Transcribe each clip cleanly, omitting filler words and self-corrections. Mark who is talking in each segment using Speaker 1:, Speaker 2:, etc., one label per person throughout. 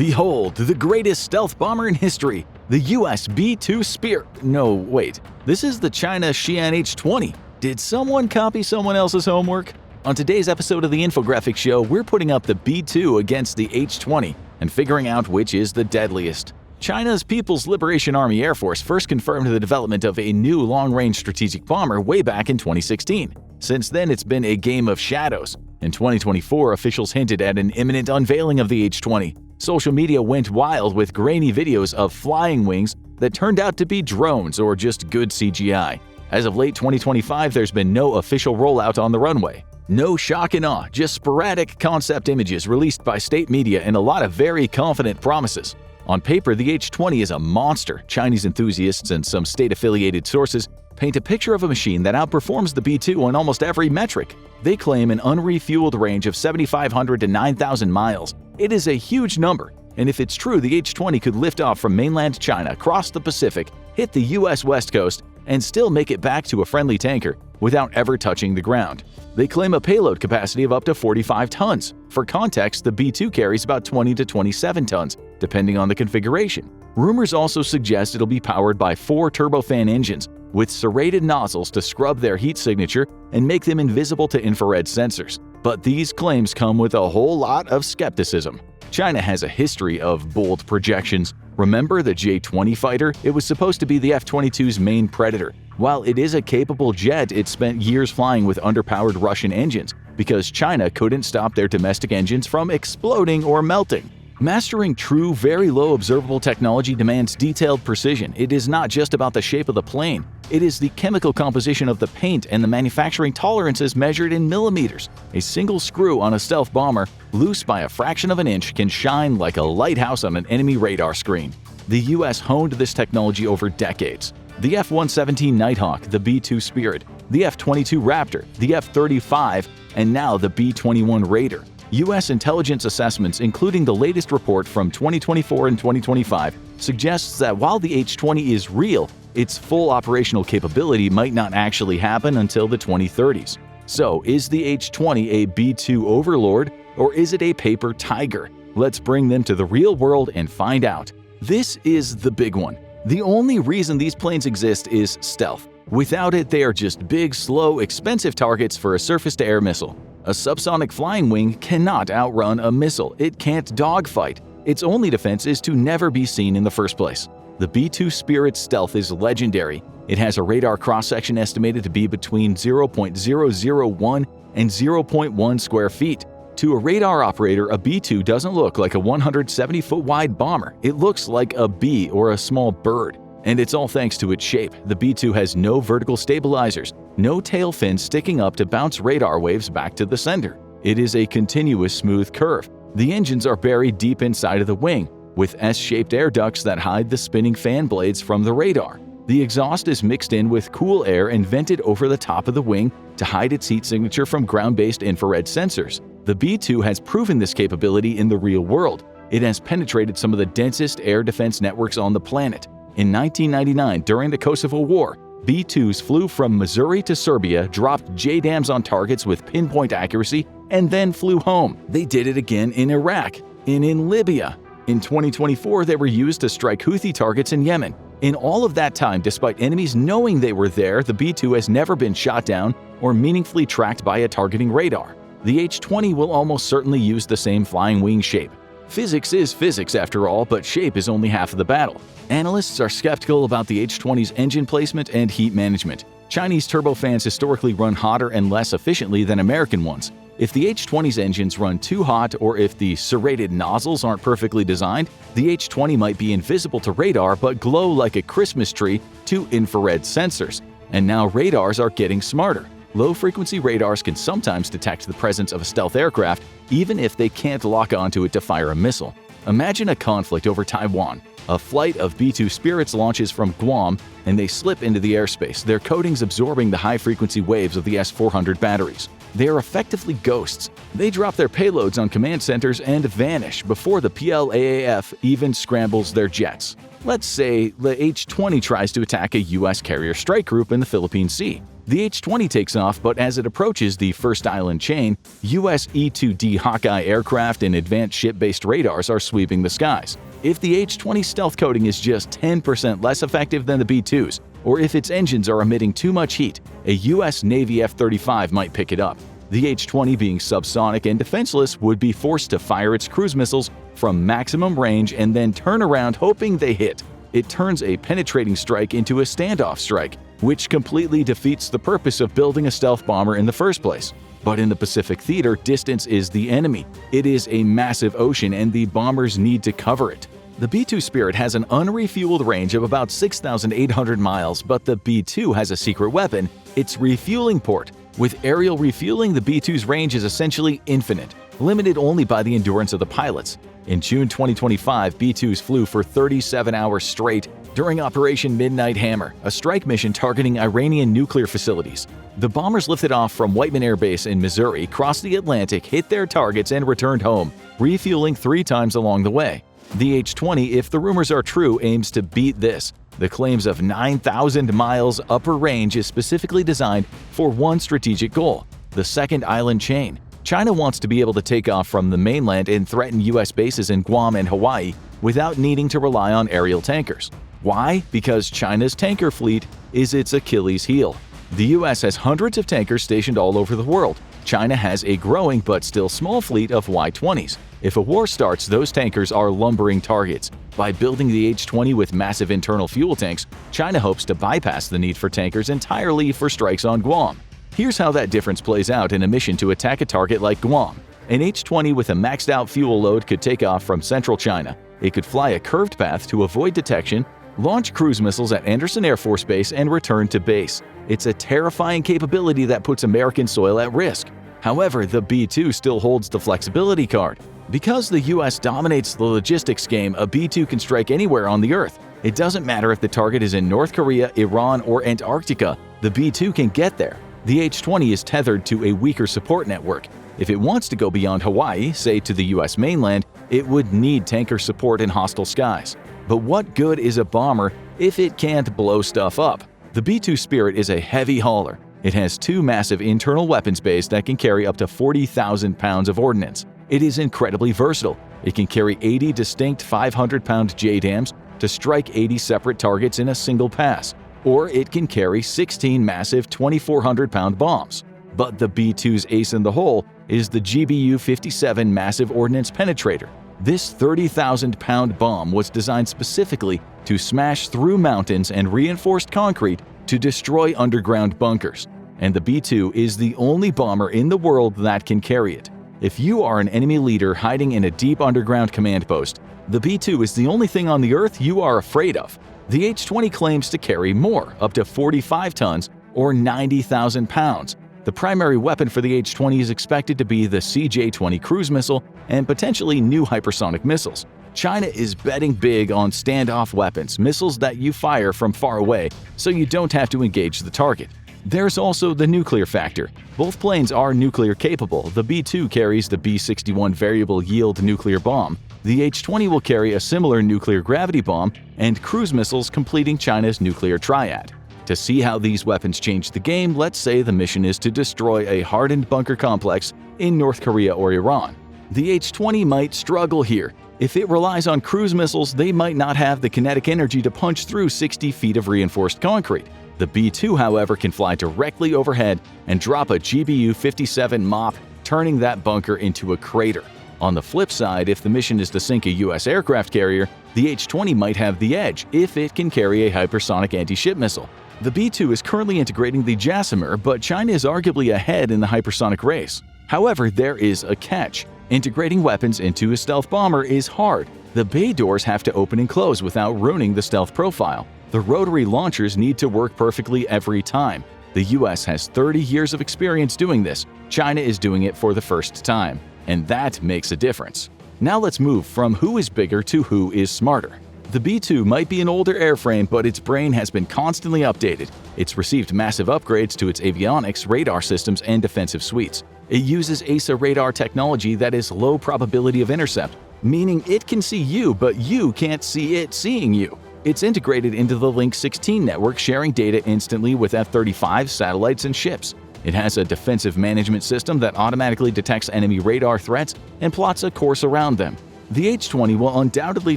Speaker 1: Behold, the greatest stealth bomber in history, the US B-2 Spirit. No, wait, this is the China Xi'an H-20. Did someone copy someone else's homework? On today's episode of the Infographics Show, we're putting up the B-2 against the H-20 and figuring out which is the deadliest. China's People's Liberation Army Air Force first confirmed the development of a new long-range strategic bomber way back in 2016. Since then, it's been a game of shadows. In 2024, officials hinted at an imminent unveiling of the H-20. Social media went wild with grainy videos of flying wings that turned out to be drones or just good CGI. As of late 2025, there's been no official rollout on the runway. No shock and awe, just sporadic concept images released by state media and a lot of very confident promises. On paper, the H-20 is a monster. Chinese enthusiasts and some state-affiliated sources paint a picture of a machine that outperforms the B-2 on almost every metric. They claim an unrefueled range of 7,500 to 9,000 miles. It is a huge number, and if it's true, the H-20 could lift off from mainland China, cross the Pacific, hit the US West Coast, and still make it back to a friendly tanker without ever touching the ground. They claim a payload capacity of up to 45 tons. For context, the B-2 carries about 20 to 27 tons, depending on the configuration. Rumors also suggest it'll be powered by 4 turbofan engines with serrated nozzles to scrub their heat signature and make them invisible to infrared sensors. But these claims come with a whole lot of skepticism. China has a history of bold projections. Remember the J-20 fighter? It was supposed to be the F-22's main predator. While it is a capable jet, it spent years flying with underpowered Russian engines because China couldn't stop their domestic engines from exploding or melting. Mastering true, very low observable technology demands detailed precision. It is not just about the shape of the plane. It is the chemical composition of the paint and the manufacturing tolerances measured in millimeters. A single screw on a stealth bomber, loose by a fraction of an inch, can shine like a lighthouse on an enemy radar screen. The US honed this technology over decades. The F-117 Nighthawk, the B-2 Spirit, the F-22 Raptor, the F-35, and now the B-21 Raider. U.S. intelligence assessments, including the latest report from 2024 and 2025, suggests that while the H-20 is real, its full operational capability might not actually happen until the 2030s. So, is the H-20 a B-2 overlord, or is it a paper tiger? Let's bring them to the real world and find out. This is the big one. The only reason these planes exist is stealth. Without it, they are just big, slow, expensive targets for a surface-to-air missile. A subsonic flying wing cannot outrun a missile. It can't dogfight. Its only defense is to never be seen in the first place. The B-2 Spirit's stealth is legendary. It has a radar cross-section estimated to be between 0.001 and 0.1 square feet. To a radar operator, a B-2 doesn't look like a 170-foot-wide bomber. It looks like a bee or a small bird. And it's all thanks to its shape. The B-2 has no vertical stabilizers, no tail fin sticking up to bounce radar waves back to the sender. It is a continuous smooth curve. The engines are buried deep inside of the wing, with S-shaped air ducts that hide the spinning fan blades from the radar. The exhaust is mixed in with cool air and vented over the top of the wing to hide its heat signature from ground-based infrared sensors. The B-2 has proven this capability in the real world. It has penetrated some of the densest air defense networks on the planet. In 1999, during the Kosovo War, B-2s flew from Missouri to Serbia, dropped JDAMs on targets with pinpoint accuracy, and then flew home. They did it again in Iraq and in Libya. In 2024, they were used to strike Houthi targets in Yemen. In all of that time, despite enemies knowing they were there, the B-2 has never been shot down or meaningfully tracked by a targeting radar. The H-20 will almost certainly use the same flying wing shape. Physics is physics after all, but shape is only half of the battle. Analysts are skeptical about the H-20's engine placement and heat management. Chinese turbofans historically run hotter and less efficiently than American ones. If the H-20's engines run too hot or if the serrated nozzles aren't perfectly designed, the H-20 might be invisible to radar but glow like a Christmas tree to infrared sensors. And now radars are getting smarter. Low-frequency radars can sometimes detect the presence of a stealth aircraft even if they can't lock onto it to fire a missile. Imagine a conflict over Taiwan. A flight of B-2 Spirits launches from Guam and they slip into the airspace, their coatings absorbing the high-frequency waves of the S-400 batteries. They are effectively ghosts. They drop their payloads on command centers and vanish before the PLAAF even scrambles their jets. Let's say the H-20 tries to attack a U.S. carrier strike group in the Philippine Sea. The H-20 takes off, but as it approaches the first island chain, U.S. E-2D Hawkeye aircraft and advanced ship-based radars are sweeping the skies. If the H-20 stealth coating is just 10% less effective than the B-2s, or if its engines are emitting too much heat, a U.S. Navy F-35 might pick it up. The H-20, being subsonic and defenseless, would be forced to fire its cruise missiles from maximum range and then turn around hoping they hit. It turns a penetrating strike into a standoff strike, which completely defeats the purpose of building a stealth bomber in the first place. But in the Pacific theater, distance is the enemy. It is a massive ocean and the bombers need to cover it. The B-2 Spirit has an unrefueled range of about 6,800 miles, but the B-2 has a secret weapon, its refueling port. With aerial refueling, the B-2's range is essentially infinite, limited only by the endurance of the pilots. In June 2025, B-2s flew for 37 hours straight during Operation Midnight Hammer, a strike mission targeting Iranian nuclear facilities. The bombers lifted off from Whiteman Air Base in Missouri, crossed the Atlantic, hit their targets, and returned home, refueling 3 times along the way. The H-20, if the rumors are true, aims to beat this. The claims of 9,000 miles upper range is specifically designed for one strategic goal: the second island chain. China wants to be able to take off from the mainland and threaten U.S. bases in Guam and Hawaii without needing to rely on aerial tankers. Why? Because China's tanker fleet is its Achilles heel. The U.S. has hundreds of tankers stationed all over the world. China has a growing but still small fleet of Y-20s. If a war starts, those tankers are lumbering targets. By building the H-20 with massive internal fuel tanks, China hopes to bypass the need for tankers entirely for strikes on Guam. Here's how that difference plays out in a mission to attack a target like Guam. An H-20 with a maxed-out fuel load could take off from central China. It could fly a curved path to avoid detection, launch cruise missiles at Andersen Air Force Base, and return to base. It's a terrifying capability that puts American soil at risk. However, the B-2 still holds the flexibility card. Because the U.S. dominates the logistics game, a B-2 can strike anywhere on the Earth. It doesn't matter if the target is in North Korea, Iran, or Antarctica, the B-2 can get there. The H-20 is tethered to a weaker support network. If it wants to go beyond Hawaii, say to the U.S. mainland, it would need tanker support in hostile skies. But what good is a bomber if it can't blow stuff up? The B-2 Spirit is a heavy hauler. It has 2 massive internal weapons bays that can carry up to 40,000 pounds of ordnance. It is incredibly versatile. It can carry 80 distinct 500-pound JDAMs to strike 80 separate targets in a single pass, or it can carry 16 massive 2,400-pound bombs. But the B-2's ace in the hole is the GBU-57 Massive Ordnance Penetrator. This 30,000-pound bomb was designed specifically to smash through mountains and reinforced concrete to destroy underground bunkers. And the B-2 is the only bomber in the world that can carry it. If you are an enemy leader hiding in a deep underground command post, the B-2 is the only thing on the Earth you are afraid of. The H-20 claims to carry more, up to 45 tons or 90,000 pounds. The primary weapon for the H-20 is expected to be the CJ-20 cruise missile and potentially new hypersonic missiles. China is betting big on standoff weapons, missiles that you fire from far away so you don't have to engage the target. There's also the nuclear factor. Both planes are nuclear capable. The B-2 carries the B-61 variable yield nuclear bomb. The H-20 will carry a similar nuclear gravity bomb and cruise missiles, completing China's nuclear triad. To see how these weapons change the game, let's say the mission is to destroy a hardened bunker complex in North Korea or Iran. The H-20 might struggle here. If it relies on cruise missiles, they might not have the kinetic energy to punch through 60 feet of reinforced concrete. The B-2, however, can fly directly overhead and drop a GBU-57 MOP, turning that bunker into a crater. On the flip side, if the mission is to sink a U.S. aircraft carrier, the H-20 might have the edge if it can carry a hypersonic anti-ship missile. The B-2 is currently integrating the JASSMer, but China is arguably ahead in the hypersonic race. However, there is a catch. Integrating weapons into a stealth bomber is hard. The bay doors have to open and close without ruining the stealth profile. The rotary launchers need to work perfectly every time. The US has 30 years of experience doing this. China is doing it for the first time. And that makes a difference. Now let's move from who is bigger to who is smarter. The B-2 might be an older airframe, but its brain has been constantly updated. It's received massive upgrades to its avionics, radar systems, and defensive suites. It uses AESA radar technology that is low probability of intercept, meaning it can see you, but you can't see it seeing you. It's integrated into the Link 16 network, sharing data instantly with F-35 satellites and ships. It has a defensive management system that automatically detects enemy radar threats and plots a course around them. The H-20 will undoubtedly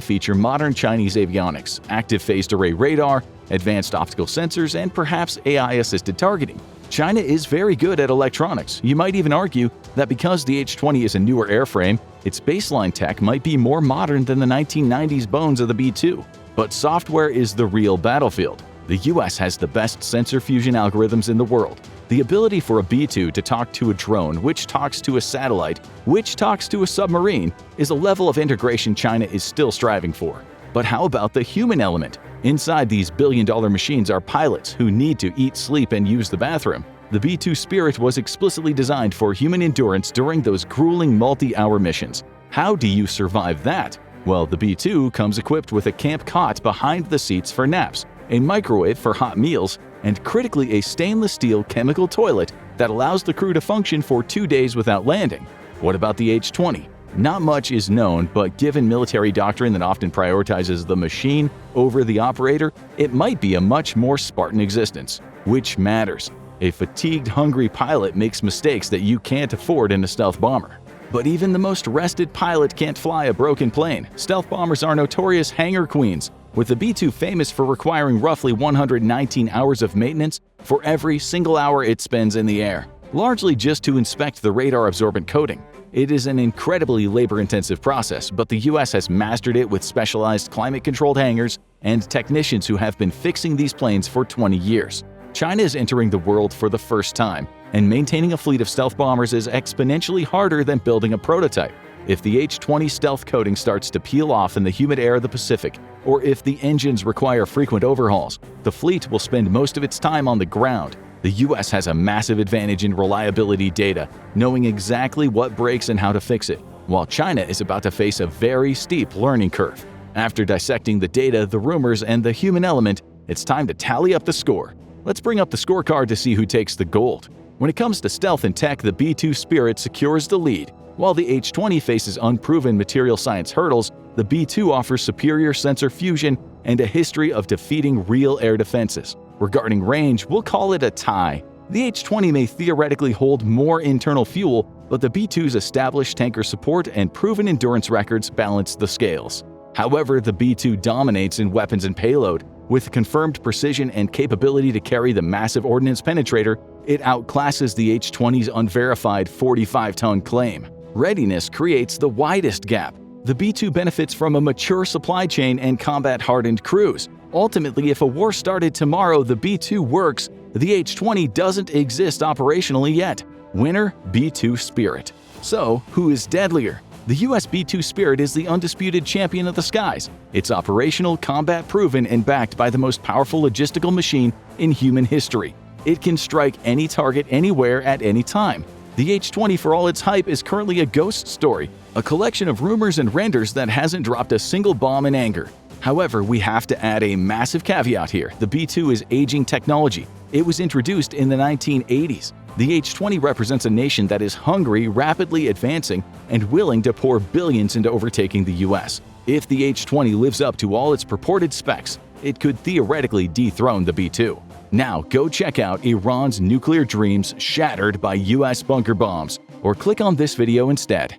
Speaker 1: feature modern Chinese avionics, active phased array radar, advanced optical sensors, and perhaps AI-assisted targeting. China is very good at electronics. You might even argue that because the H-20 is a newer airframe, its baseline tech might be more modern than the 1990s bones of the B-2. But software is the real battlefield. The US has the best sensor fusion algorithms in the world. The ability for a B-2 to talk to a drone, which talks to a satellite, which talks to a submarine, is a level of integration China is still striving for. But how about the human element? Inside these billion-dollar machines are pilots who need to eat, sleep, and use the bathroom. The B-2 Spirit was explicitly designed for human endurance during those grueling multi-hour missions. How do you survive that? Well, the B-2 comes equipped with a camp cot behind the seats for naps, a microwave for hot meals, and critically a stainless steel chemical toilet that allows the crew to function for 2 days without landing. What about the H-20? Not much is known, but given military doctrine that often prioritizes the machine over the operator, it might be a much more Spartan existence. Which matters? A fatigued, hungry pilot makes mistakes that you can't afford in a stealth bomber. But even the most rested pilot can't fly a broken plane. Stealth bombers are notorious hangar queens, with the B-2 famous for requiring roughly 119 hours of maintenance for every single hour it spends in the air, largely just to inspect the radar-absorbent coating. It is an incredibly labor-intensive process, but the US has mastered it with specialized climate-controlled hangars and technicians who have been fixing these planes for 20 years. China is entering the world for the first time, and maintaining a fleet of stealth bombers is exponentially harder than building a prototype. If the H-20 stealth coating starts to peel off in the humid air of the Pacific, or if the engines require frequent overhauls, the fleet will spend most of its time on the ground. The US has a massive advantage in reliability data, knowing exactly what breaks and how to fix it, while China is about to face a very steep learning curve. After dissecting the data, the rumors, and the human element, it's time to tally up the score. Let's bring up the scorecard to see who takes the gold. When it comes to stealth and tech, the B-2 Spirit secures the lead. While the H-20 faces unproven material science hurdles, the B-2 offers superior sensor fusion and a history of defeating real air defenses. Regarding range, we'll call it a tie. The H-20 may theoretically hold more internal fuel, but the B-2's established tanker support and proven endurance records balance the scales. However, the B-2 dominates in weapons and payload. With confirmed precision and capability to carry the massive ordnance penetrator, it outclasses the H-20's unverified 45-ton claim. Readiness creates the widest gap. The B-2 benefits from a mature supply chain and combat-hardened crews. Ultimately, if a war started tomorrow, the B-2 works. The H-20 doesn't exist operationally yet. Winner, B-2 Spirit. So, who is deadlier? The US B-2 Spirit is the undisputed champion of the skies. It's operational, combat-proven, and backed by the most powerful logistical machine in human history. It can strike any target anywhere at any time. The H-20, for all its hype, is currently a ghost story, a collection of rumors and renders that hasn't dropped a single bomb in anger. However, we have to add a massive caveat here. The B-2 is aging technology. It was introduced in the 1980s. The H-20 represents a nation that is hungry, rapidly advancing, and willing to pour billions into overtaking the US. If the H-20 lives up to all its purported specs, it could theoretically dethrone the B-2. Now go check out Iran's nuclear dreams shattered by US bunker bombs, or click on this video instead.